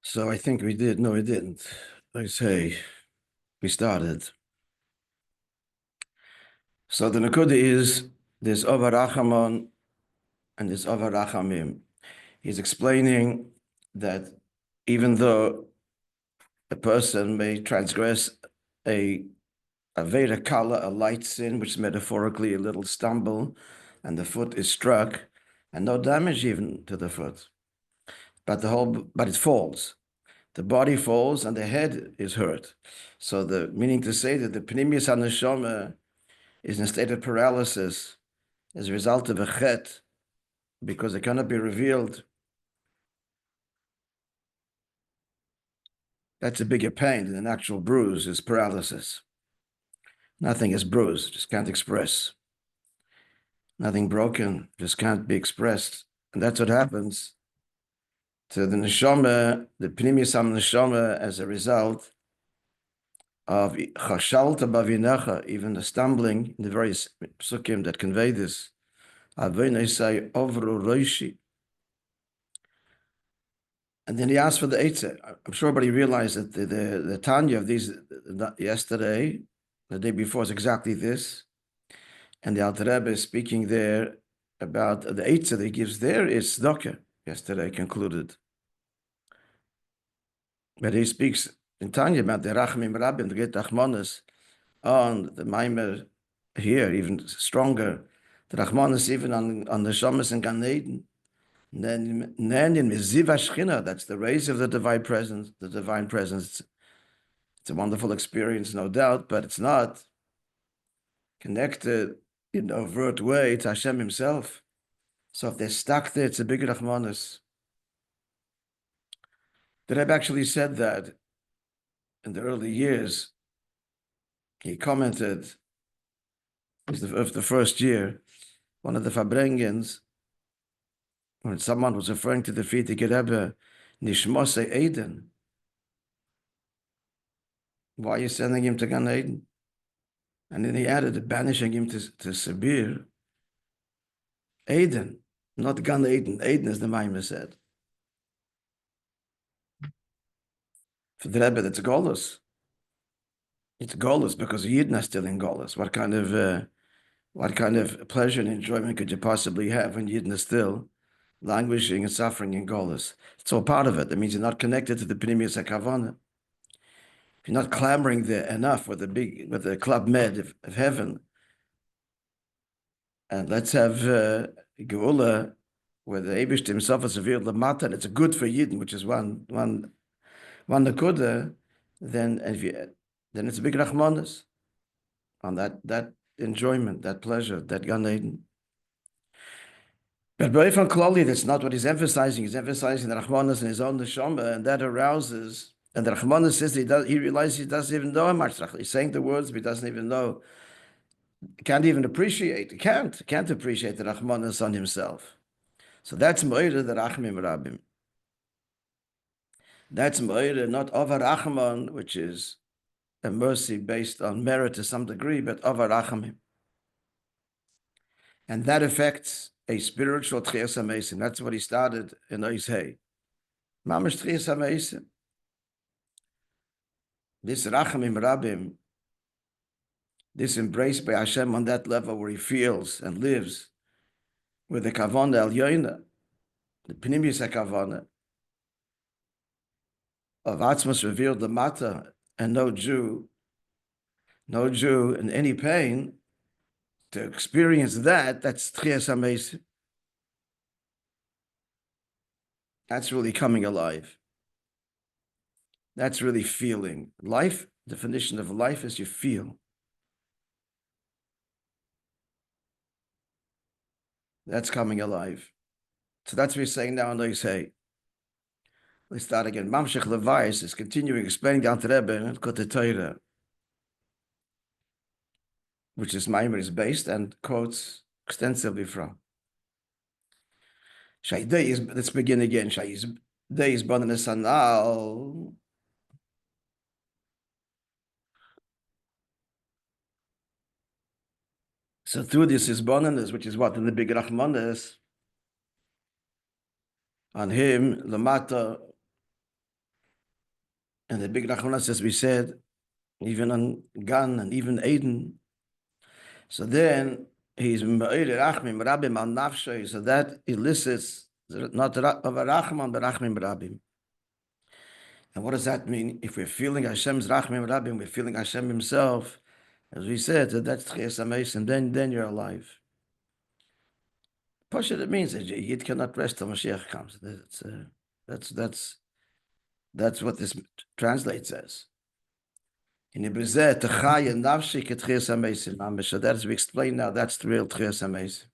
So I think we did. No, we didn't. I say we started. So the Nakuda is there's Over Rachamon and there's Over Rachamim. He's explaining that even though a person may transgress a Veda Kala, a light sin, which is metaphorically a little stumble, and the foot is struck, and no damage even to the foot. But it falls. The body falls and the head is hurt. So the meaning to say that the Pnimius HaNeshama is in a state of paralysis as a result of a chet, because it cannot be revealed. That's a bigger pain than an actual bruise, is paralysis. Nothing is bruised, just can't express. Nothing broken, just can't be expressed. And that's what happens to the neshama, the Pnimius HaNeshama, as a result of chashalta bavinecha, even the stumbling in the various psukim that convey this. Avnei say ovru roishi. And then he asked for the eitzah. I'm sure everybody realized that the Tanya of these yesterday, the day before, is exactly this. And the Alter Rebbe is speaking there about the eitzah that he gives there is tzedakah. Yesterday concluded. But he speaks in Tanya about the Rachmim Rabbim, the great Rachmanis, on the Maimer here, even stronger. The Rachmanis even on the Shamas and Gan Eden. Then in Miziva Shechina, that's the rays of the divine presence. The divine presence. It's a wonderful experience, no doubt, but it's not connected in an overt way to Hashem Himself. So if they're stuck there, it's a big Rachmanis. The Rebbe actually said that in the early years. He commented, of the first year, one of the Fabrengens, when someone was referring to the Frierdiker Rebbe, Nishmose Eden. Why are you sending him to Gan Eden? And then he added, banishing him to Sibir. Eden, not Gan Eden. Eden, as the Maimah said. For the Rebbe, that's Golus. It's Golus because Yidden are still in Golus. What kind of pleasure and enjoyment could you possibly have when Yidden are still languishing and suffering in Golus? It's all part of it. That means you're not connected to the Pnimius HaKavana. If you're not clamoring there enough with the Club Med of heaven, and let's have Geula, where the Eibush himself is revealed Lamata, and it's good for Yidden, which is one Nakuda, then it's a big Rachmanis on that enjoyment, that pleasure, that Gan Eden. But Be'efan Klali, that's not what he's emphasizing. He's emphasizing the Rachmanis in his own neshama, and that arouses. And the Rachmanis says he realizes he doesn't even know much. He's saying the words, but he doesn't even know. Can't even appreciate. Can't appreciate the Rachmanis on himself. So that's Moira, the Rachmim Rabbim. That's Moira, not Over Rachman, which is a mercy based on merit to some degree, but Over Rachamim. And that affects a spiritual Tchias HaMeisim. That's what he started in Oishei. Mamash Tchias HaMeisim. This Rachamim Rabbim, this embrace by Hashem on that level where he feels and lives with the Kavana El Yoina, the Pnimius HaKavana, of Atzmos revealed the Mata, and no Jew in any pain, to experience that's Tchias HaMeisim. That's really coming alive. That's really feeling. Life, definition of life is you feel. That's coming alive. So that's what we're saying now in Oishei. Let's start again. Mamshech Levais is continuing explaining the Alter Rebbe and Kote Torah, which is Maimar is based and quotes extensively from. Let's begin again. Day is born in the Sanal. So through this is bonus, which is what in the big Rachmanis, on him, Lamata, And the big Rachonas, as we said, even on Gan and even Eden. So then he's Me'ir Rachmim Rabim al Nafshay, so that elicits not of a Rachman, but Rachmim Rabim. And what does that mean? If we're feeling Hashem's Rachmim Rabim, we're feeling Hashem Himself, as we said, so that's Tchias HaMesim, then you're alive. Pasha, it means that Yid cannot rest till Mashiach comes. That's what this translates as. In Hebrew, so that as we explain now, that's the real Tchias HaMesim.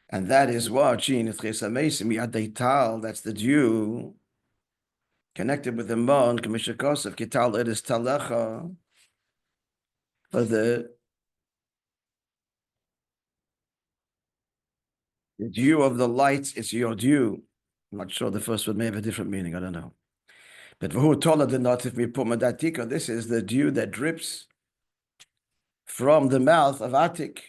And that is what Shin Tchias HaMesim, Yad Deital, that's the dew connected with the Mon, Kamishakosov, Kital Eres Talecha, for the dew of the lights is your dew. I'm not sure the first word may have a different meaning, I don't know. But VeHoyo told the not if we put Madatika, this is the dew that drips from the mouth of Atik.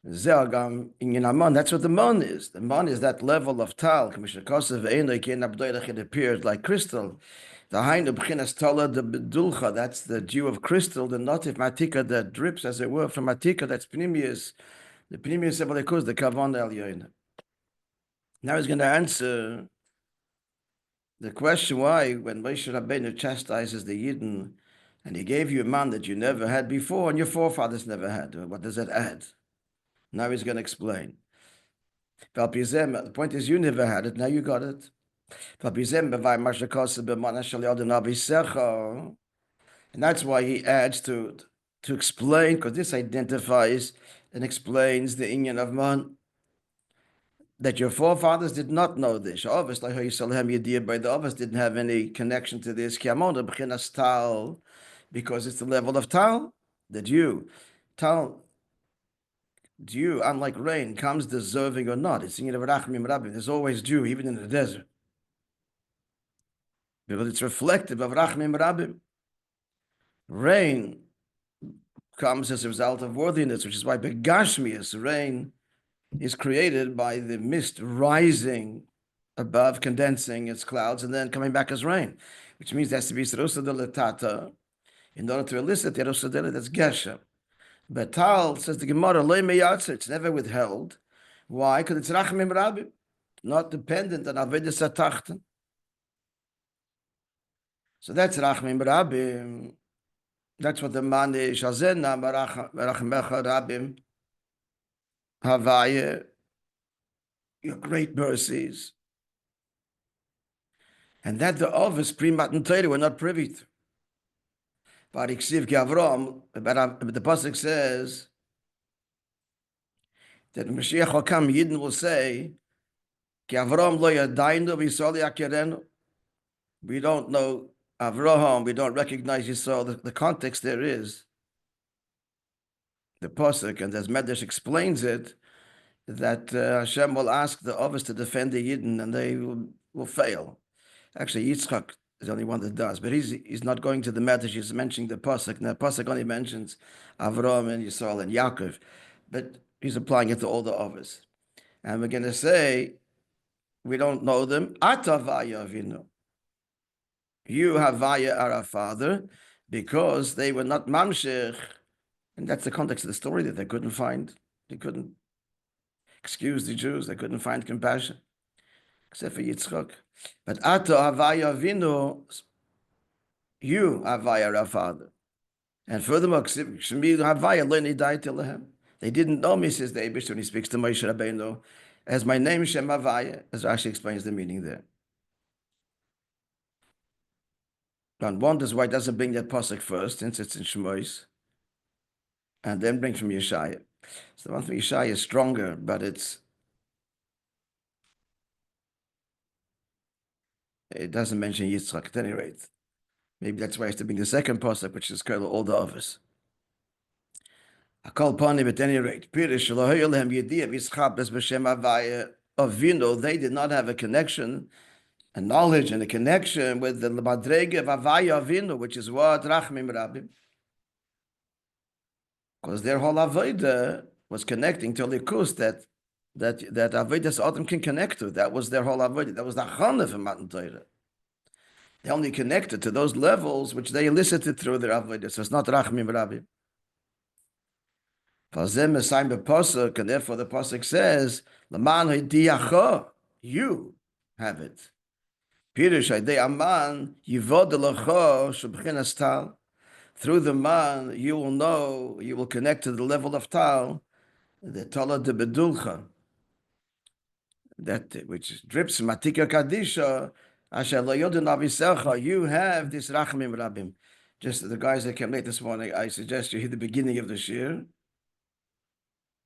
Zeagam in Yinamon, that's what the Mon is. The Mon is that level of Tal. It appears like crystal. The Hainu B'chinas Tala the Bedulcha, that's the dew of crystal, the notif Matika that drips, as it were, from Matika, that's Pnimius. The Pnimius Sebalikus, the Kavon Elyoin. Now he's going to answer the question why, when Moishe Rabbeinu chastises the Yidden, and he gave you a man that you never had before, and your forefathers never had. What does that add? Now he's going to explain. The point is, you never had it, now you got it. And that's why he adds to explain, because this identifies and explains the inyan of man, that your forefathers did not know this. Obviously, by the others didn't have any connection to this. Because it's the level of tal, the dew. Dew, unlike rain, comes deserving or not. It's in Rachmim Rabim. There's always dew, even in the desert. Because it's reflective of Rachmim Rabim. Rain comes as a result of worthiness, which is why Begashmias, rain, is created by the mist rising above, condensing its clouds, and then coming back as rain, which means there has to be Serusa de Latata in order to elicit the Serusa de that's Geshem. But Tal says the Gemara, it's never withheld. Why? Because it's Rachmim Rabim, not dependent on Avedis Atachten. So that's Rachmim Rabim. That's what the man is. Shazena Rachmecha Rabim Havaya, your great mercies. And that the office pre-Matan Torah were not privy to. But the Pasuk says that Mashiach will come, Yidden will say, Ki Avram lo yadaynu v'Yisrael yakerenu. We don't know Avraham, we don't recognize Yisrael. The context there is the Pasuk, and as Medrash explains it, that Hashem will ask the others to defend the Yidden, and they will fail. Actually, Yitzchak is the only one that does, but he's not going to the Medrash. He's mentioning the Pasuk. Now, the Pasuk only mentions Avraham and Yisrael and Yaakov, but he's applying it to all the others. And we're going to say, we don't know them. Atavaya avinu. You, Havaya, are our father, because they were not mamshech. And that's the context of the story, that they couldn't excuse the Jews, they couldn't find compassion, except for Yitzchak. But Ato Havaya Avinu, you, Havaya, our father. And furthermore, they didn't know me, says the Eibush when he speaks to Moishe Rabbeinu, as my name Shem Havaya, as Rashi explains the meaning there. One wonders why it doesn't bring that pasuk first, since it's in Shmois, and then bring from Yeshaya. So the one from Yeshaya is stronger, but it doesn't mention Yitzchak at any rate. Maybe that's why it's to bring the second pasuk, which is called all the others. I call upon him at any rate. Avinu, they did not have a connection, a knowledge and a connection with the Madrege of Havaya Avinu, which is what Rachmim Rabim. Because their whole Avodah was connecting to Likus that Avodas Adam can connect to. That was their whole Avodah. That was the Chana for Matan Torah. They're only connected to those levels which they elicited through their avodah. So it's not rachamim Rabbi. And therefore the pasuk says, you have it. Through the man, you will know, you will connect to the level of tal, the tala de bedulcha, that which drips matika kadisha, asher lo yodin avisecha. You have this rachamim rabim. Just the guys that came late this morning, I suggest you hear the beginning of the shir,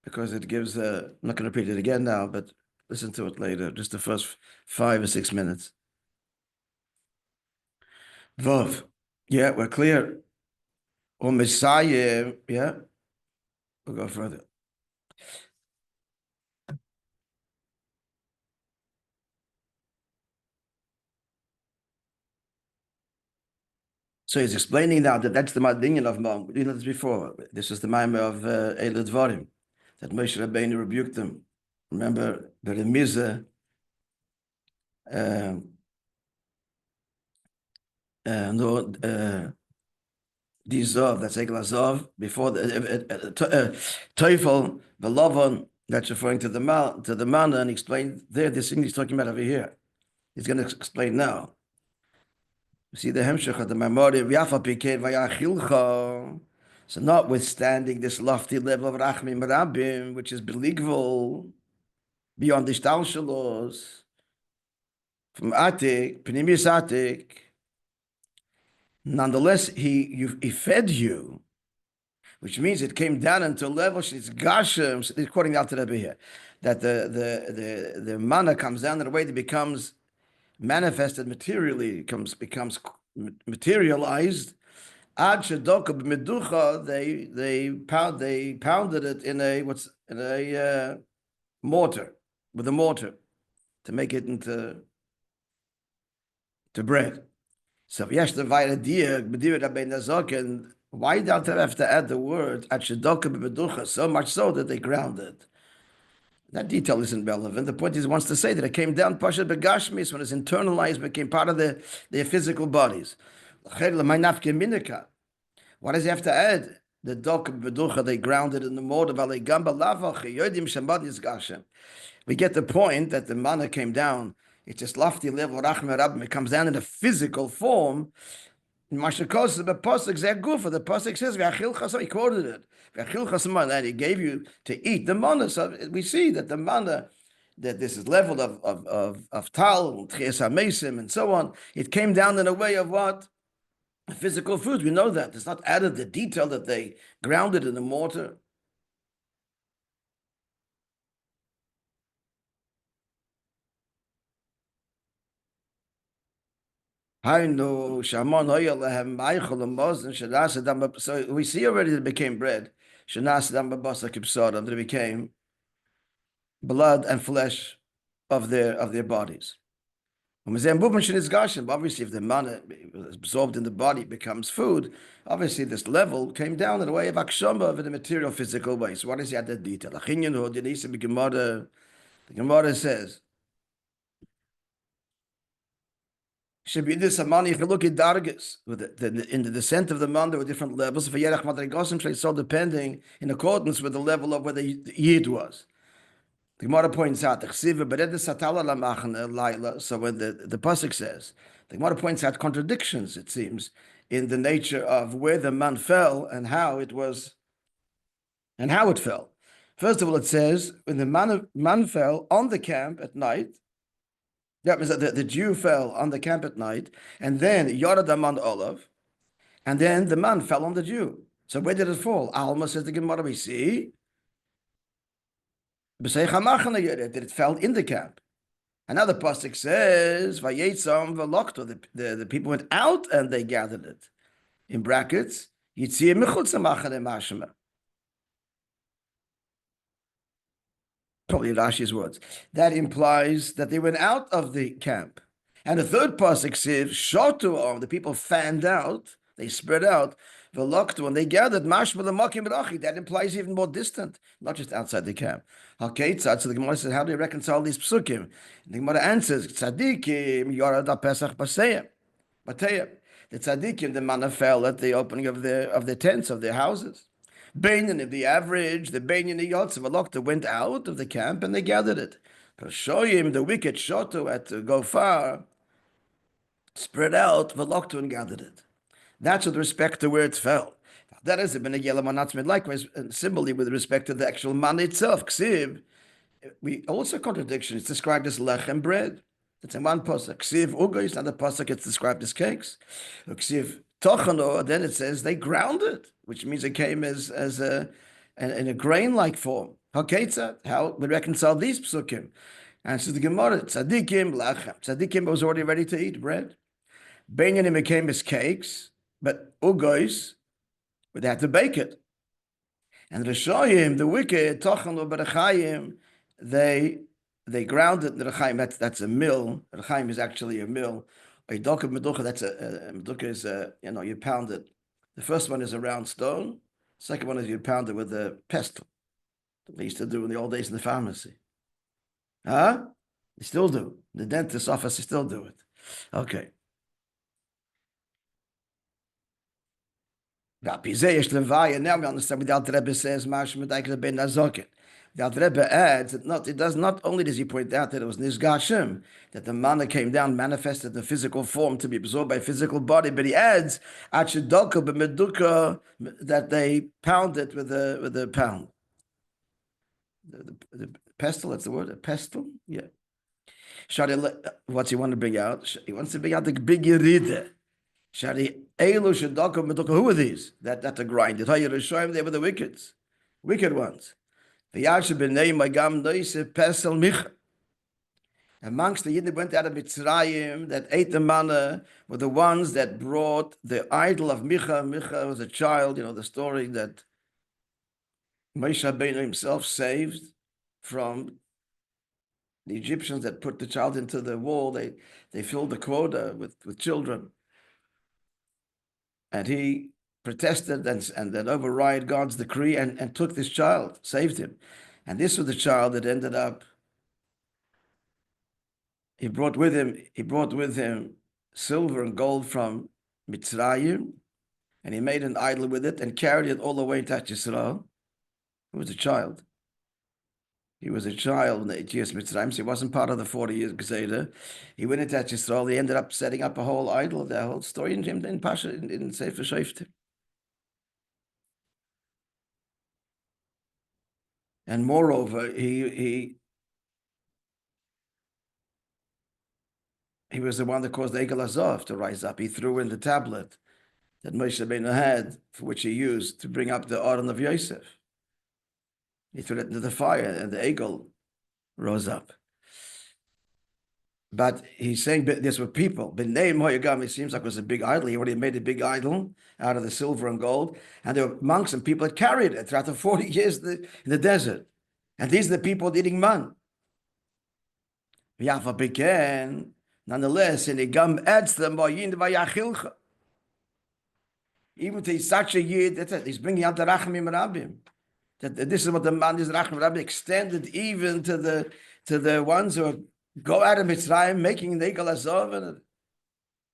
because it gives, I'm not going to repeat it again now, but listen to it later, just the first 5 or 6 minutes. Vov, yeah, we're clear. Or Messiah, yeah, we'll go further. So he's explaining now that that's the madinyan of Mom. We know this before. This is the maamar of Elul, that Moishe Rabbeinu rebuked them. Remember the Remiza, Dizov, that's Eglazov, before the Teufel, the Lovon, that's referring to the manna, and explained there, this thing he's talking about over here. He's going to explain now. See the hemshech of the Mamorim, Yafa Piked Vayachilcha. So notwithstanding this lofty level of Rachmim Rabbim, which is beligval, beyond the Shtalshalos, from Atik, Pnimius Atik, nonetheless, he fed you, which means it came down into a level, it's Gashem, according to the Rabbi here, that the manna comes down in a way that becomes manifested materially, becomes materialized. Ad shedoka b'meducha, they pounded it in a mortar, with a mortar, to make it into bread. So yes, the idea, and why don't they have to add the word ad shedoka b'meducha, so much so that they ground it? That detail isn't relevant. The point is, he wants to say that it came down Pashat Begashmis when it's internalized, became part of their physical bodies. Why does he have to add the dok beducha? They grounded in the mortar. We get the point that the manna came down. It's this lofty level. It comes down in a physical form. The pasuk says, he quoted it. And he gave you to eat the manna. So we see that the manna, that this is level of tal, and so on. It came down in a way of what? Physical food. We know that. It's not added the detail that they grounded in the mortar. So we see already that it became bread. That it became blood and flesh of their bodies. Obviously, if the manna is absorbed in the body, it becomes food. Obviously, this level came down in a way of akshama, in a material, physical way. So what is that detail? The Gemara says, should be this amount. If you look at dargis, in the descent of the man, there were different levels. For Yerach Madrigosim, so depending in accordance with the level of where the yid was. The Gemara points out, so when the pasuk says, the Gemara points out contradictions, it seems, in the nature of where the man fell and how it fell. First of all, it says, when the man fell on the camp at night, that means that the Jew fell on the camp at night, and then Yorad Aman Olav, and then the man fell on the Jew. So where did it fall? Alma says the Gemara, we see, that it fell in the camp. Another pasuk says, Vayetzam v'lokto, the people went out and they gathered it. In brackets, Yitzir mechutz machane mashma. Probably Rashi's words. That implies that they went out of the camp. And the third pasuk says, Shotu, the people fanned out, they spread out. V'loktu, when they gathered, mashma l'makim rachi. That implies even more distant, not just outside the camp. HaKeitzad, so the Gemara says, how do you reconcile these psukim? And the Gemara answers, Tzadikim yorad pesach baseyim. But tell you, the tzaddikim, the manna fell at the opening of the tents of their houses. Benyanim, the average, the Benyanim Yotzev went out of the camp and they gathered it. Shoyim, the wicked Shoto, had to go far, spread out, Veloktu, and gathered it. That's with respect to where it fell. That is likewise, similarly with respect to the actual manna itself. Ksiv, we also contradiction. It's described as lechem, bread. It's in one pasuk. Ksiv ugos, another pasuk it's described as cakes. Ksiv tochano, then it says they ground it, which means it came as in a grain-like form. Haketza, how we reconcile these psukim? And so the Gemara, tzadikim lechem. Tzadikim was already ready to eat bread. Benyanim became as cakes, but ugos, they had to bake it. And Rishoyim, the wicked, tochano berachayim, they ground it in the rechaim. That's a mill. Rechaim is actually a mill. A doka meducha, that's a meducha is you pound it. The first one is a round stone. Second one is you pound it with a pestle. They used to do in the old days in the pharmacy. Huh? They still do. The dentist's office, they still do it. Okay. Now we understand what the Alter Rebbe says. The Alter Rebbe adds that it does not only does he point out that it was Nishgashim, that the manna came down, manifested in physical form to be absorbed by physical body, but he adds that they pound it with a pound. The pestle, that's the word, a pestle? Yeah. What's he want to bring out? He wants to bring out the big Yerida. Who are these? That to grind it. They were the wicked ones. Amongst the Yidden went out of Mitzrayim that ate the manna were the ones that brought the idol of Micha. Micha was a child, the story that Moishe Rabbeinu himself saved from the Egyptians that put the child into the wall. They filled the quota with children. And he protested and then override God's decree and took this child, saved him. And this was the child that ended up, he brought with him silver and gold from Mitzrayim, and he made an idol with it and carried it all the way to Yisrael. He was a child. He was a child in the 8 years Mitzrayim, so he wasn't part of the 40 years Geseder. He went into Yisrael. He ended up setting up a whole idol. The whole story in Pasha, in Sefer Shoftim. And moreover, he was the one that caused the Egel Azov to rise up. He threw in the tablet that Moshe Rabbeinu had, for which he used to bring up the Aron of Yosef. He threw it into the fire, and the Egel rose up. But he's saying this were people. B'nei Moyagam, it seems like it was a big idol. He already made a big idol out of the silver and gold. And there were monks and people that carried it throughout the 40 years in the desert. And these are the people eating man. Yafa began, nonetheless, and Igam adds them, even to such a yid, that's it. He's bringing out the Rachamim Rabbim. That this is what the man is Rachamim Rabbim extended even to the ones who go out of Mitzrayim, making an Egel Azov and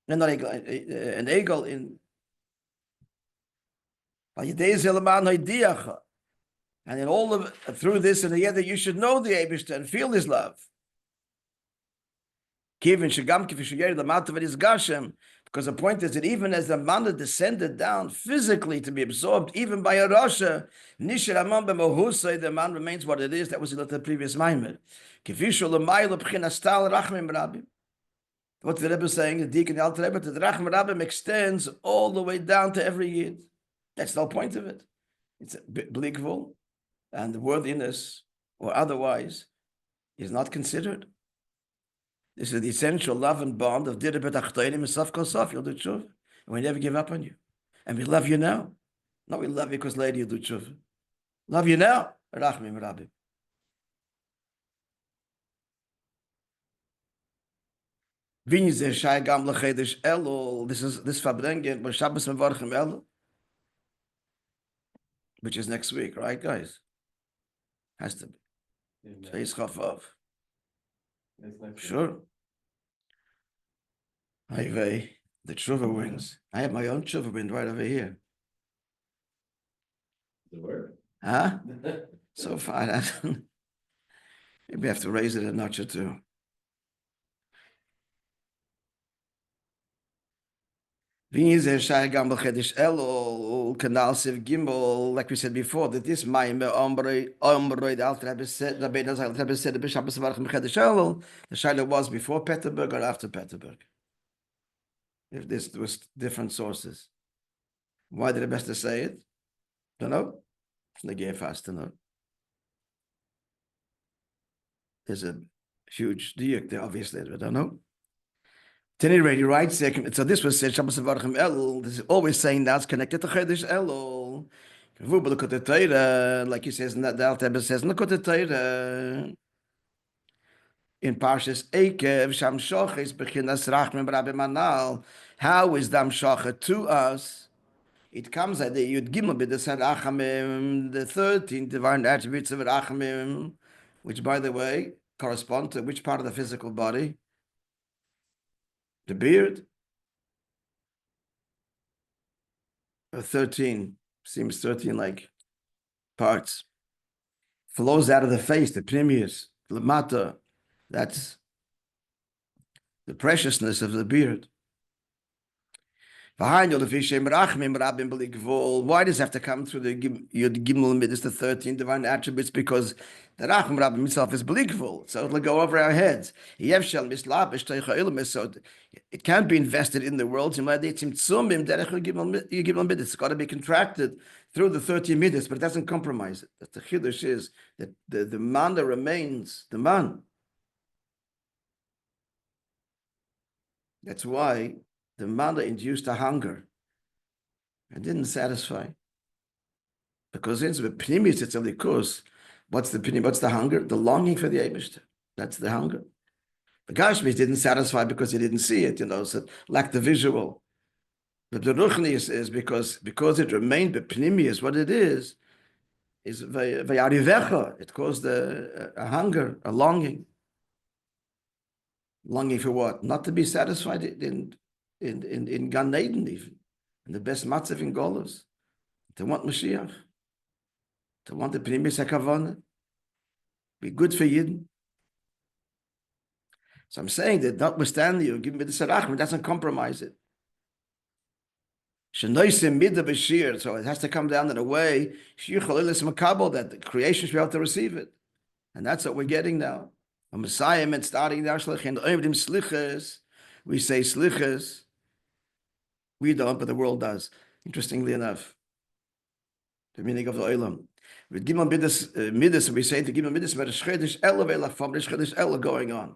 not an Egel in. And in all of through this and the other, you should know the Eibishter and feel his love. Because the point is that even as the manna descended down physically to be absorbed, even by a Rasha, the man remains what it is. That was in the previous Maimer. What the Rebbe is saying, the Deacon Alter Rebbe, the Rachem Rabbim extends all the way down to every Yid. That's the whole point of it. It's blikvul, and the worthiness or otherwise is not considered. This is the essential love and bond of Diribet Achtoinim and Saf Kol Saf, you'll do tshuva. And we never give up on you. And we love you now. No, we love you because later you'll do tshuva. Love you now. Rachmim Rabbi. This is Fabrengen, but Shabbos Mevarchim Elul, which is next week, right, guys? Has to be. Sheis Chafav. Sure. Hey, The tshuva wings. I have my own tshuva wind right over here. The word? Huh? So far, maybe I have to raise it a notch or two. Like we said before, that this Maimah Omroi, the Alter Rebbe said, Rabbi the Alter Rebbe said, the Bishop of Chedesh Elul, the Shaila was before Peterburg or after Peterburg. If this was different sources. Why did the Bester say it? Don't know. They gave fast to know. There's a huge diuk there, obviously, I don't know. At any rate, he writes there, so this was said, Shabbos Avarchim Elul, this is always saying that's connected to Chedesh Elul. Like he says, the Alter Rebbe says, look at the Torah. In Parshas Eikev, Sham Shoches, Bechinas Rachmim Rabbi Manal. How is Dam Shocha to us? It comes at the Yud Gimel B'Des Rachamim, the 13 divine attributes of Rachamim, which, by the way, correspond to which part of the physical body? The beard. 13 seems 13 like parts. Flows out of the face, the pneumius, the lamata. That's the preciousness of the beard. Why does it have to come through the Yud Gimel Midas, the 13 divine attributes? Because the Rachim Rabbi himself is Blikvul, so it'll go over our heads. So it can't be invested in the world. It's got to be contracted through the 13 Midas, but it doesn't compromise it. That's the Chiddush is that the mana remains the man. That's why the mana induced a hunger. It didn't satisfy. Because it's the pnimis, it's a likus. What's the pnimis? What's the hunger? The longing for the Eibishter. That's the hunger. The Gashmis didn't satisfy because he didn't see it, so lacked the visual. But the Ruchnis is because it remained the pnimis, what it is vayarivecha. It caused a hunger, a longing. Longing for what? Not to be satisfied in Gan Eden even. In the best matzav in Golos. To want Mashiach. To want the Pnimis HaKavanah. Be good for Yidden. So I'm saying that notwithstanding you give me the Sarachim, it doesn't compromise it. Shenoisim Midah Bashir, so it has to come down in a way that the creation should be able to receive it. And that's what we're getting now. A Messiah meant starting now, slichas. We say slichas. We don't, but the world does. Interestingly enough, the meaning of the olam. With Gimel Midas, we say to Gimel Midas, but the Chedesh Elul from the Chedesh Elul going on.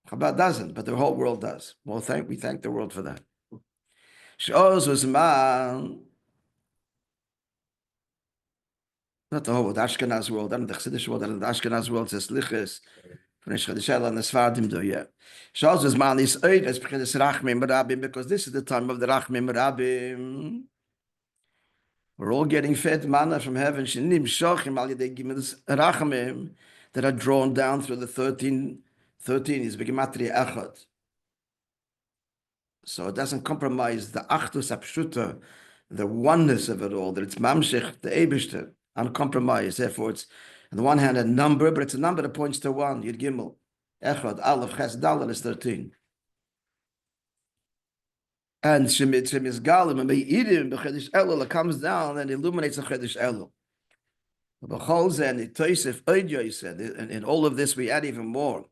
Chabad doesn't, but the whole world does. Well, we thank the world for that. Shows was man. Not the whole world, the Ashkenaz world, and the Chassidish world, and the Ashkenaz world says lichas. Because this is the time of the Rachmim Rabbim. We're all getting fed manna from heaven that are drawn down through the 13 is Begematria Echad. So it doesn't compromise the Achdus Apshuta, the oneness of it all, that it's Mamshech, the Eibishter, uncompromised. Therefore, it's on the one hand a number, but it's a number that points to one. Yud Gimel, Echad, Aleph, Ches, Daled is 13. And Shemiz Galim and Me'irim b'Chedesh Elul, it comes down and illuminates the Chedesh Elul. And it Tosef Oidyo said, and in all of this we add even more.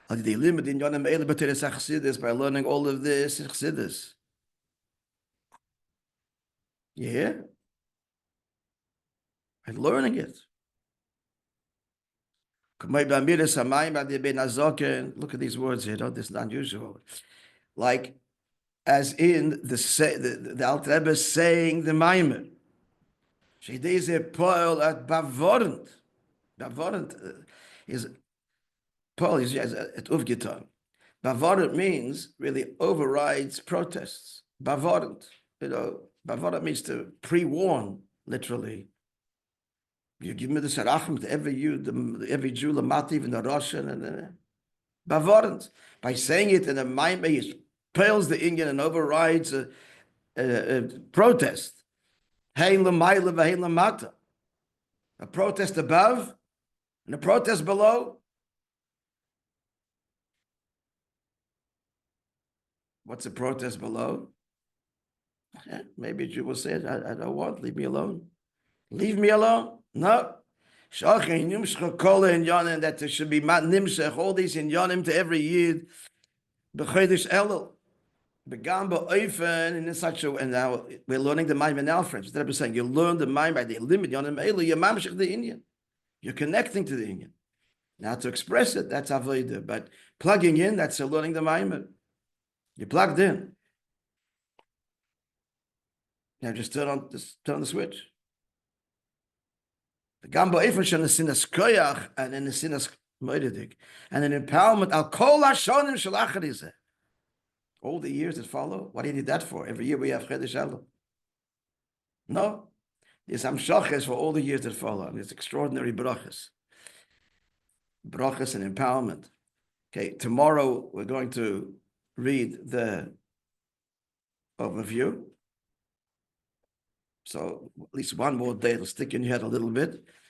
By learning all of this, Chassidus. Yeah, and learning it. Look at these words here. This is unusual. Like, as in the Alter Rebbe saying the Maimon. She is a poil at Bavorant. Bavorant is Paul is at Uvgiton. Bavorant means really overrides protests. Bavorant, Bavorant means to pre-warn, literally. You give me the Sarachim to every Jew, the Mat, even the Russian, and Bavorant. By saying it in a Maimon, he's mispeils the Indian and overrides a protest. Hey l'mayla v'hei l'mata. A protest above and a protest below. What's a protest below? Maybe a Jew will say, I don't want, leave me alone. Leave me alone. No. That there should be nimshech, all these inyanim to every yid. B'chodesh Elul. Began ba'ofen in such a way. And now we're learning the Maimon now, friends. Instead of saying you learn the Maimon by the limit, you're mamshech the Indian. You're connecting to the Indian. Now to express it, that's avodah. But plugging in, that's learning the Maimon. You're plugged in. Now just turn on the switch. The gamba ifan sinas koyach and in the sinas moededik and an empowerment al kol hashonim shalachadizeh. All the years that follow, what do you need that for? Every year we have chedesh elul. No, there's amshachas for all the years that follow. And it's extraordinary brachas and empowerment. Okay, tomorrow we're going to read the overview. So at least one more day, it'll stick in your head a little bit.